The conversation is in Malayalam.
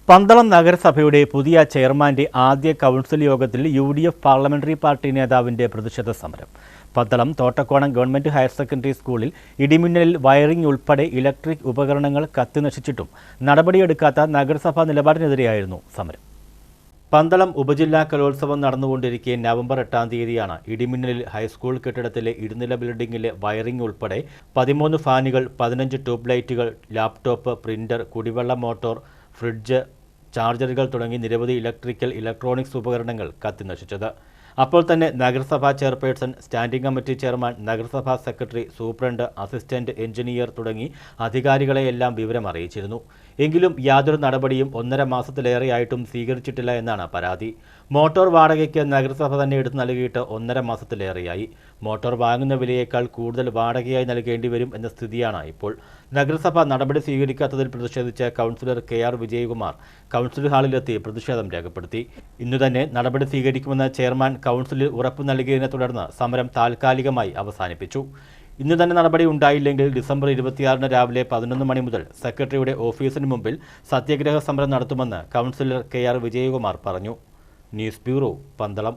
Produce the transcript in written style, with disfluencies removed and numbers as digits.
പന്തളം നഗരസഭയുടെ പുതിയ ചെയർമാന്റെ ആദ്യ കൗൺസിൽ യോഗത്തിൽ UDF പാർലമെന്ററി പാർട്ടി നേതാവിന്റെ പ്രതിഷേധ സമരം. Pandalam Thottakkonam government higher secondary സ്കൂളിൽ ഇടിമിന്നലിൽ വയറിംഗ് ഉൾപ്പെടെ ഇലക്ട്രിക് ഉപകരണങ്ങൾ കത്തിനശിച്ചിട്ടും നടപടിയെടുക്കാത്ത നഗരസഭാ നിലപാടിനെതിരെയായിരുന്നു സമരം. പന്തളം ഉപജില്ലാ കലോത്സവം നടന്നുകൊണ്ടിരിക്കെ നവംബർ 8-ാം തീയതിയാണ് ഇടിമിന്നലിൽ ഹൈസ്കൂൾ കെട്ടിടത്തിലെ ഇരുനില ബിൽഡിംഗിലെ വയറിംഗ് ഉൾപ്പെടെ 13 ഫാനുകൾ, 15 ട്യൂബ് ലൈറ്റുകൾ, ലാപ്ടോപ്പ്, പ്രിന്റർ, കുടിവെള്ള മോട്ടോർ, ഫ്രിഡ്ജ്, ചാർജറുകൾ തുടങ്ങി നിരവധി ഇലക്ട്രോണിക്സ് ഉപകരണങ്ങൾ കത്തിനശിച്ചത്. അപ്പോൾ തന്നെ നഗരസഭാ ചെയർപേഴ്സൺ, സ്റ്റാൻഡിംഗ് കമ്മിറ്റി ചെയർമാൻ, നഗരസഭാ സെക്രട്ടറി, സൂപ്രണ്ട്, അസിസ്റ്റന്റ് എഞ്ചിനീയർ തുടങ്ങി അധികാരികളെയെല്ലാം വിവരം അറിയിച്ചിരുന്നു. എങ്കിലും യാതൊരു നടപടിയും 1.5 മാസത്തിലേറെയായിട്ടും സ്വീകരിച്ചിട്ടില്ല എന്നാണ് പരാതി. മോട്ടോർ വാടകയ്ക്ക് നഗരസഭ തന്നെ എടുത്തു നൽകിയിട്ട് 1.5 മാസത്തിലേറെയായി. മോട്ടോർ വാങ്ങുന്ന വിലയേക്കാൾ കൂടുതൽ വാടകയായി നൽകേണ്ടി വരും എന്ന സ്ഥിതിയാണ് ഇപ്പോൾ. നഗരസഭ നടപടി സ്വീകരിക്കാത്തതിൽ പ്രതിഷേധിച്ച് കൗൺസിലർ KR വിജയകുമാർ കൗൺസിൽ ഹാളിലെത്തി പ്രതിഷേധം രേഖപ്പെടുത്തി. ഇന്നു തന്നെ നടപടി സ്വീകരിക്കുമെന്ന് ചെയർമാൻ കൗൺസിലിൽ ഉറപ്പു നൽകിയതിനെ തുടർന്ന് സമരം താൽക്കാലികമായി അവസാനിപ്പിച്ചു. ഇന്ന് തന്നെ നടപടി ഉണ്ടായില്ലെങ്കിൽ ഡിസംബർ 26-ന് രാവിലെ 11 മണി മുതൽ സെക്രട്ടറിയുടെ ഓഫീസിന് മുമ്പിൽ സത്യാഗ്രഹ സമരം നടത്തുമെന്ന് കൗൺസിലർ KR വിജയകുമാർ പറഞ്ഞു. News bureau, Pandalam.